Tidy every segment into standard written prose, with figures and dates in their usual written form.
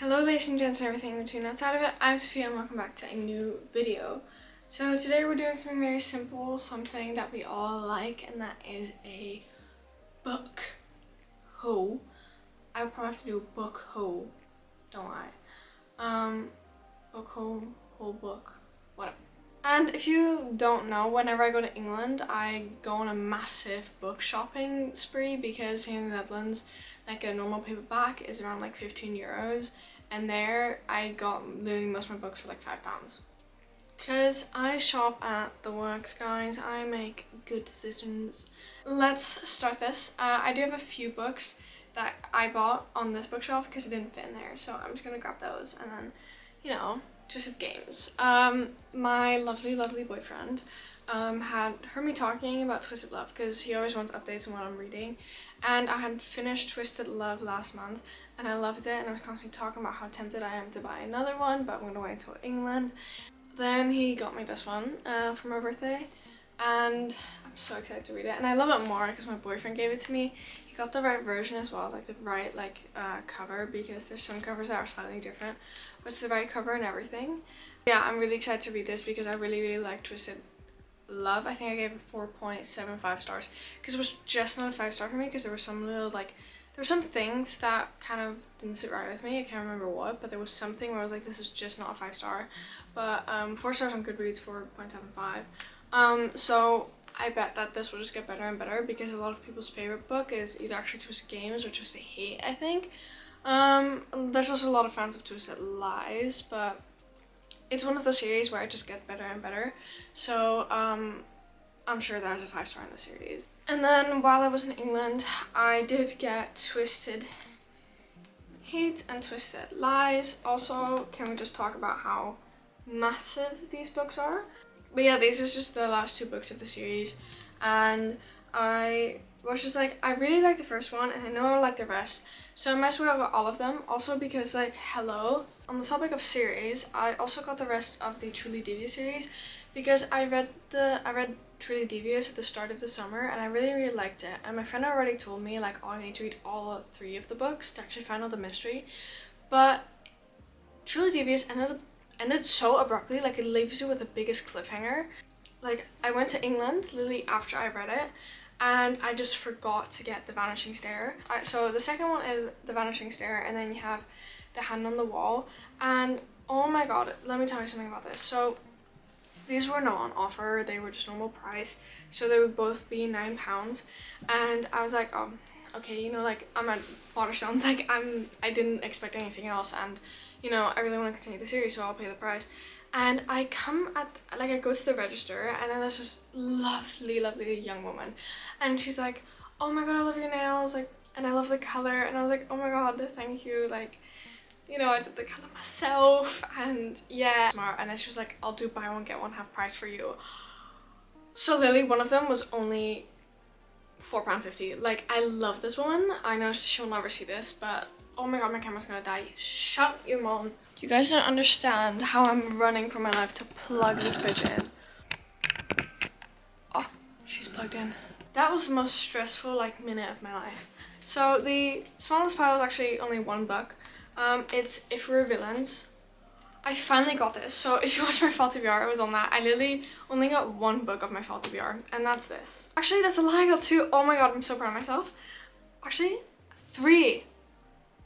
Hello ladies and gents and everything in between outside of it, I'm Sophia and welcome back to a new video. So today we're doing something very simple, something that we all like, and that is a book haul. I would probably have to do a book haul, don't I? Book haul, whole book, whatever. And if you don't know, whenever I go to England, I go on a massive book shopping spree because here in the Netherlands, like a normal paperback is around like 15 euros. And there I got literally most of my books for like £5. Because I shop at the works, guys. I make good decisions. Let's start this. I do have a few books that I bought on this bookshelf because it didn't fit in there. So I'm just going to grab those and then, you know, Twisted Games. My lovely boyfriend had heard me talking about Twisted Love because he always wants updates on what I'm reading, and I had finished Twisted Love last month and I loved it, and I was constantly talking about how tempted I am to buy another one, but I'm gonna wait until England. Then he got me this one for my birthday, and I'm so excited to read it, and I love it more because my boyfriend gave it to me. He got the right version as well, like the right cover, because there's some covers that are slightly different, but it's the right cover and everything. Yeah, I'm really excited to read this because I really like Twisted Love. I think I gave it 4.75 stars because it was just not a 5-star for me because there were some there were some things that kind of didn't sit right with me. I can't remember what, but there was something where I was like, this is just not a 5-star. But 4 stars on Goodreads, 4.75. So I bet that this will just get better and better because a lot of people's favorite book is either actually Twisted Games or Twisted Hate, I think. There's also a lot of fans of Twisted Lies, but it's one of the series where I just get better and better. So I'm sure there's a 5-star in the series. And then while I was in England, I did get Twisted Hate and Twisted Lies. Also, can we just talk about how massive these books are? But yeah, these are just the last 2 books of the series, and I was just like, I really like the first one and I know I like the rest, so I might as well got all of them. Also because, like, hello, on the topic of series, I also got the rest of the Truly Devious series because I read Truly Devious at the start of the summer and I really liked it, and my friend already told me like, oh, I need to read all 3 of the books to actually find out the mystery. But Truly Devious ended so abruptly, like it leaves you with the biggest cliffhanger. Like, I went to England literally after I read it and I just forgot to get The Vanishing Stair. So the second one is The Vanishing Stair, and then you have The Hand on the Wall, and oh my god, let me tell you something about this. So these were not on offer, they were just normal price, so they would both be £9, and I was like, oh, okay, you know, like, I'm at Waterstones, like, I didn't expect anything else, and you know, I really want to continue the series, so I'll pay the price. And I I go to the register, and then there's this lovely young woman, and she's like, oh my god, I love your nails, like, and I love the color, and I was like, oh my god, thank you, like, you know, I did the color myself, and yeah, smart. And then she was like, I'll do buy one get one half price for you. So literally one of them was only £4.50. Like, I love this woman. I know she'll never see this, but oh my god, my camera's gonna die. Shut your mom. You guys don't understand how I'm running for my life to plug this bitch in. Oh, she's plugged in. That was the most stressful like minute of my life. So the smallest pile was actually only £1. It's If We're Villains. I finally got this. So if you watch my fall TBR, it was on that. I literally only got 1 book of my fall TBR, and that's this. Actually, that's a lie, I got 2. Oh my god, I'm so proud of myself. Actually, 3.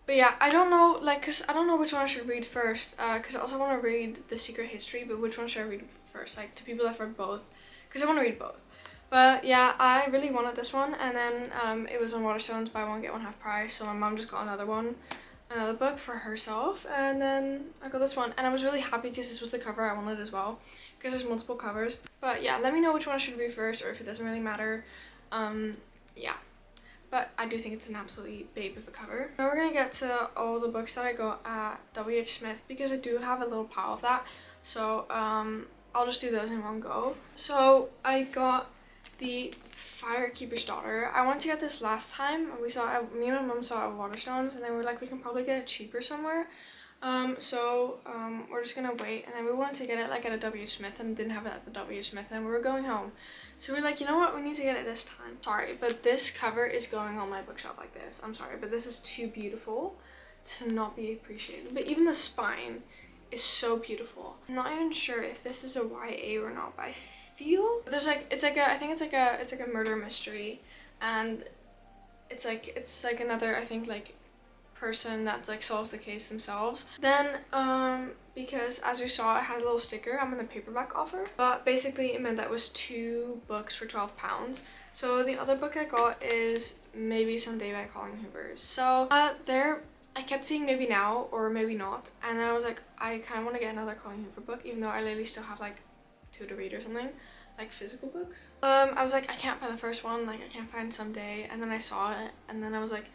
But yeah, I don't know, like, because I don't know which one I should read first, because I also want to read The Secret History, but which one should I read first, like, to people that have read both, because I want to read both. But yeah, I really wanted this one, and then it was on Waterstones, buy one get one half price, so my mom just got another book for herself, and then I got this one, and I was really happy because this was the cover I wanted as well, because there's multiple covers. But yeah, let me know which one I should read first, or if it doesn't really matter. Yeah. But I do think it's an absolutely babe of a cover. Now we're gonna get to all the books that I got at W.H. Smith because I do have a little pile of that. So I'll just do those in one go. So I got the Firekeeper's Daughter. I wanted to get this last time. Me and my mom saw it at Waterstones, and then we were like, we can probably get it cheaper somewhere. We're just gonna wait, and then we wanted to get it like at a W.H. Smith and didn't have it at the W.H. Smith, and we were going home, so we're like, you know what, we need to get it this time. Sorry, but this cover is going on my bookshelf like this. I'm sorry, but this is too beautiful to not be appreciated. But even the spine is so beautiful. I'm not even sure if this is a YA or not, but I feel there's like, I think it's like a murder mystery, and it's like another, I think, like person that's like solves the case themselves. Then because as you saw, it had a little sticker, I'm in the paperback offer, but basically it meant that was 2 books for £12. So the other book I got is Maybe Someday by Colin Hoover. So I kept seeing Maybe Now or Maybe Not, and then I was like, I kind of want to get another Colin Hoover book, even though I literally still have like 2 to read or something, like physical books. I was like, I can't find the first one, like I can't find Someday, and then I saw it, and then I was like,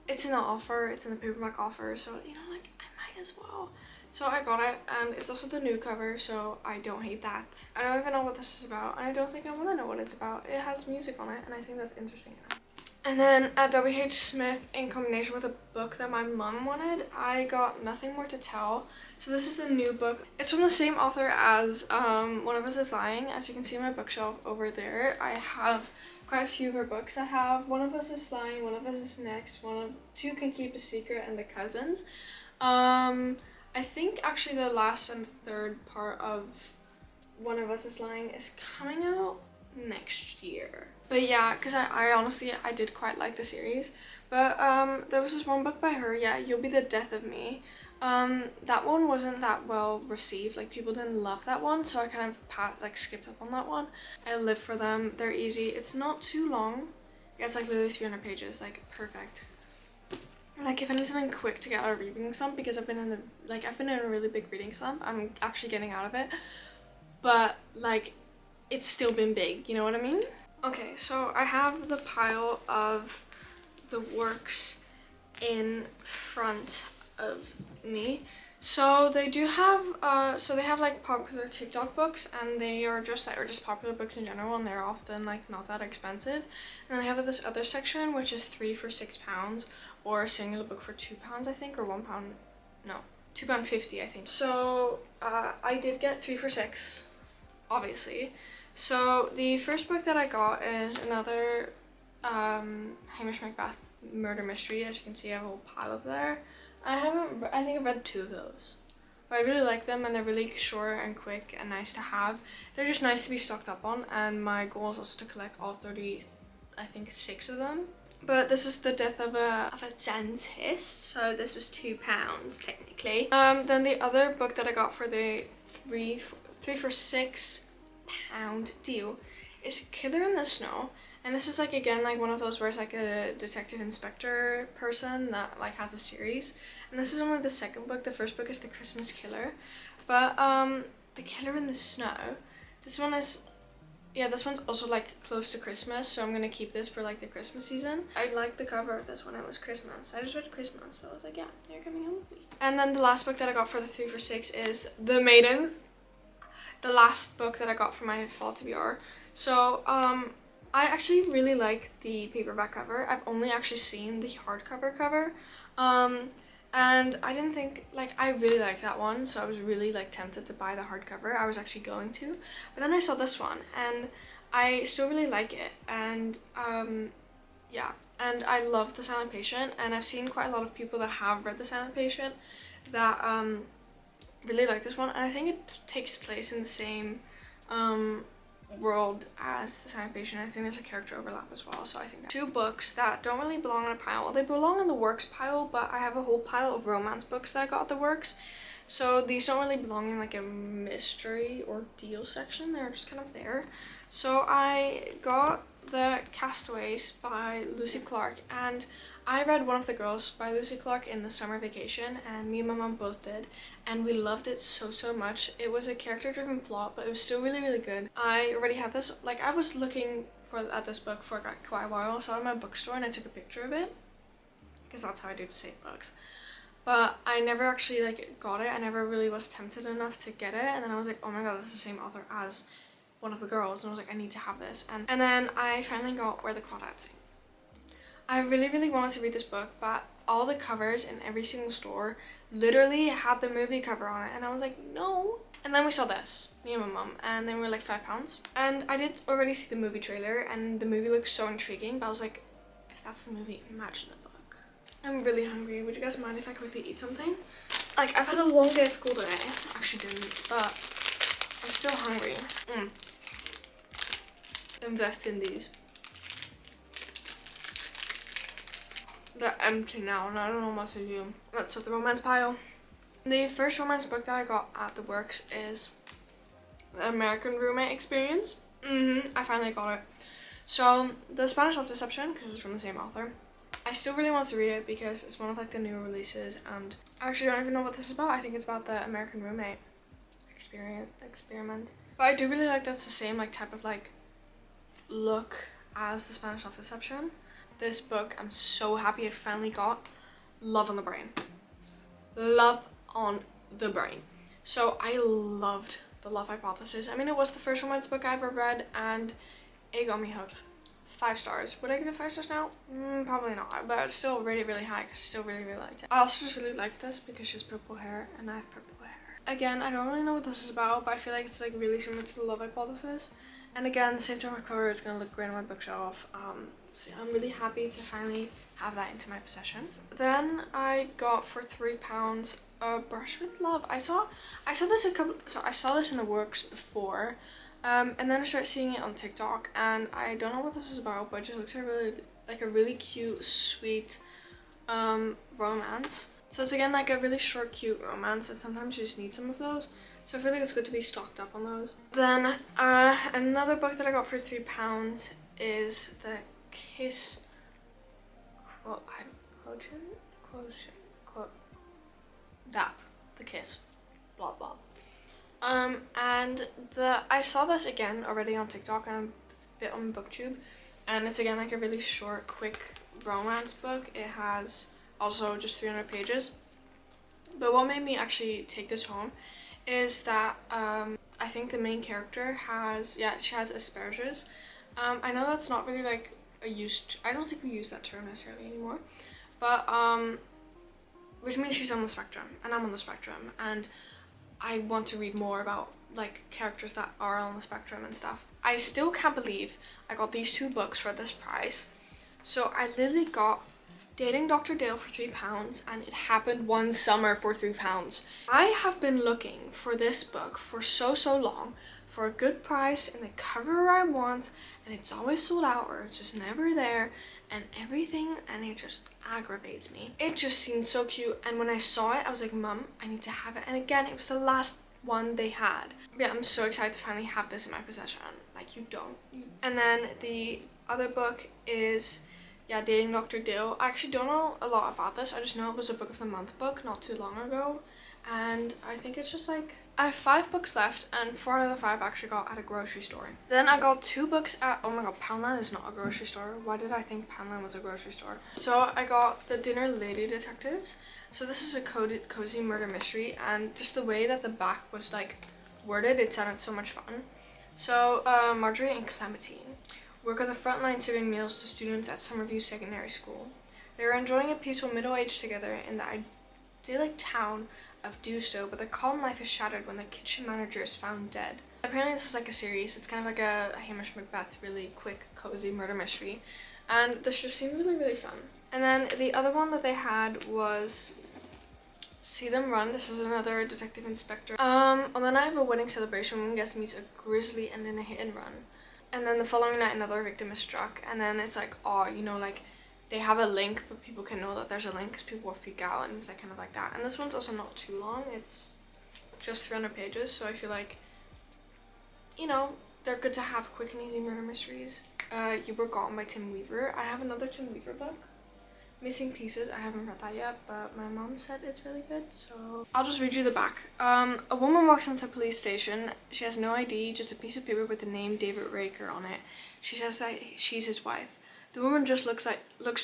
it's in the offer, it's in the paperback offer, so you know, like I might as well. So I got it, and it's also the new cover, so I don't hate that. I don't even know what this is about, and I don't think I want to know what it's about. It has music on it, and I think that's interesting enough. And then at W.H. Smith, in combination with a book that my mom wanted, I got Nothing More to Tell. So this is the new book. It's from the same author as One of Us is Lying. As you can see on my bookshelf over there, I have quite a few of her books. I have One of Us is Lying, One of Us is Next, Two Can Keep a Secret, and The Cousins. I think actually the last and third part of One of Us is Lying is coming out next year. But yeah, because I honestly, I did quite like the series. But there was this one book by her, yeah, You'll Be the Death of Me. That one wasn't that well received, like people didn't love that one, so I kind of skipped up on that one. I live for them, they're easy, it's not too long. Yeah, it's like literally 300 pages, like perfect. Like if I need something quick to get out of reading slump, because I've been in a really big reading slump, I'm actually getting out of it. But like it's still been big, you know what I mean? Okay, so I have the pile of the works in front of me. So they do have they have like popular TikTok books, and they are just popular books in general, and they're often like not that expensive. And they have this other section which is 3 for £6, or a singular book for £2 I think, or £1, no, £2.50 I think. So I did get 3 for £6, obviously. So the first book that I got is another Hamish Macbeth murder mystery. As you can see, I have a whole pile of there. I think I've read 2 of those. But I really like them, and they're really short and quick and nice to have. They're just nice to be stocked up on, and my goal is also to collect all 6 of them. But this is The Death of a Dentist, so this was £2 technically. Then the other book that I got for the 3 for £6 deal is Killer in the Snow, and this is like again like one of those where it's like a detective inspector person that like has a series, and this is only the second book. The first book is The Christmas Killer, but The Killer in the Snow, this one's also like close to Christmas, so I'm gonna keep this for like the Christmas season. I liked the cover of this when it was Christmas. I just read Christmas, so I was like, yeah, you're coming home with me. And then the last book that I got for the 3 for £6 is The Maidens, the last book that I got for my fall TBR. So I actually really like the paperback cover. I've only actually seen the hardcover cover, and I didn't think, like, I really like that one, so I was really like tempted to buy the hardcover. I was actually going to, but then I saw this one and I still really like it, and yeah, and I love The Silent Patient, and I've seen quite a lot of people that have read The Silent Patient that really like this one, and I think it takes place in the same world as The Silent Patient. I think there's a character overlap as well, so I think that 2 books that don't really belong in a pile. They belong in the works pile, but I have a whole pile of romance books that I got at the works, so these don't really belong in like a mystery or deal section. They're just kind of there. So I got The Castaways by Lucy Clark, and I read One of the Girls by Lucy Clark in the summer vacation, and me and my mom both did, and we loved it so much. It was a character-driven plot, but it was still really good. I already had this, like, I was looking at this book for quite a while. I saw it in my bookstore and I took a picture of it, because that's how I do to save books. But I never actually like got it. I never really was tempted enough to get it, and then I was like, oh my god, this is the same author as One of the Girls, and I was like, I need to have this. And then I finally got Where the Crawdads Sing. I really wanted to read this book, but all the covers in every single store literally had the movie cover on it, and I was like, no. And then we saw this, me and my mom, and they were like £5. And I did already see the movie trailer, and the movie looks so intriguing, but I was like, if that's the movie, imagine the book. I'm really hungry. Would you guys mind if I quickly eat something? Like, I've had a long day at school today. I actually didn't, but I'm still hungry. Invest in these. They're empty now and I don't know what to do. Let's put the romance pile. The first romance book that I got at the works is The American Roommate Experience. I finally got it. So, The Spanish Love Deception, because it's from the same author. I still really want to read it because it's one of like the new releases, and I actually don't even know what this is about. I think it's about the American Roommate experiment. But I do really like that's the same like type of like look as The Spanish Love Deception. This book, I'm so happy I finally got. Love on the Brain. Love on the Brain. So I loved The Love Hypothesis. I mean, it was the first romance book I ever read and it got me hooked. 5 stars. Would I give it 5 stars now? Probably not, but it's still really, really high because I still really, really liked it. I also just really like this because she has purple hair and I have purple hair. Again, I don't really know what this is about, but I feel like it's like really similar to The Love Hypothesis. And again, same type of cover, it's gonna look great on my bookshelf. So yeah, I'm really happy to finally have that into my possession. Then I got for £3 a Brush with Love. I saw this in the works before, and then I started seeing it on TikTok, and I don't know what this is about, but it just looks like a really cute, sweet romance. So it's again like a really short, cute romance, and sometimes you just need some of those. So I feel like it's good to be stocked up on those. Then another book that I got for £3 is The Kiss The Kiss blah blah. And I saw this again already on TikTok and a bit on BookTube, and it's again like a really short, quick romance book. It has also just 300 pages. But what made me actually take this home is that I think the main character she has Asperger's. I know that's not really like I don't think we use that term necessarily anymore, but which means she's on the spectrum and I'm on the spectrum, and I want to read more about like characters that are on the spectrum and stuff. I still can't believe I got these 2 books for this price. So I literally got Dating Dr. Dale for £3, and It Happened One Summer for £3. I have been looking for this book for so long, for a good price and the cover I want, and it's always sold out or it's just never there and everything, and it just aggravates me. It just seemed so cute, and when I saw it I was like, Mum, I need to have it. And again, it was the last one they had. Yeah, I'm so excited to finally have this in my possession. Like, you don't. And then the other book is Dating Dr. Dale. I actually don't know a lot about this. I just know it was a book of the month book not too long ago, and I think it's just like I have 5 books left, and 4 out of the 5 I actually got at a grocery store. Then I got 2 books at, oh my god, Poundland is not a grocery store. Why did I think Poundland was a grocery store? So I got The Dinner Lady Detectives. So this is a cozy murder mystery, and just the way that the back was like worded, it sounded so much fun. So Marjorie and Clementine work on the front line serving meals to students at Summerview Secondary School. They are enjoying a peaceful middle age together in the idyllic town of Deusto, but their calm life is shattered when the kitchen manager is found dead. Apparently this is like a series. It's kind of like a Hamish Macbeth, really quick, cozy murder mystery, and this just seemed really fun. And then the other one that they had was See Them Run. This is another detective inspector. On the night of a wedding celebration, one guest meets a grizzly and then a hit and run. And then the following night, another victim is struck. And then it's like, oh, you know, like they have a link, but people can know that there's a link because people will freak out, and it's like kind of like that. And this one's also not too long. It's just 300 pages, so I feel like, you know, they're good to have quick and easy murder mysteries. You Were Gone by Tim Weaver. I have another Tim Weaver book, Missing Pieces. I haven't read that yet, but my mom said it's really good, so I'll just read you the back. A woman walks into a police station. She has no ID, just a piece of paper with the name David Raker on it. She says that she's his wife. The woman just looks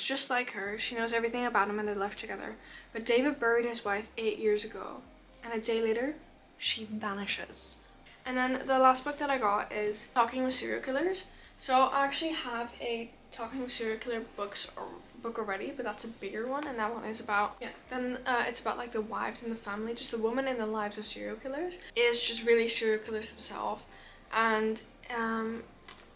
just like her. She knows everything about him and they're left together. But David buried his wife 8 years ago, and a day later, she vanishes. And then the last book that I got is Talking with Serial Killers. So I actually have a Talking with Serial Killer book already, but that's a bigger one, and that one is about, it's about like the wives and the family, just the woman in the lives of serial killers. It's just really serial killers themselves, and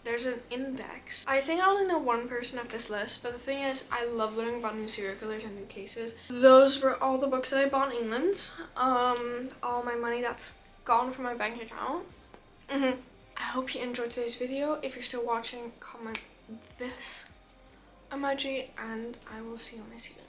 there's an index. I think I only know one person at this list, but the thing is, I love learning about new serial killers and new cases. Those were all the books that I bought in England. All my money that's gone from my bank account. I hope you enjoyed today's video. If you're still watching, comment this emoji, and I will see you on my next video.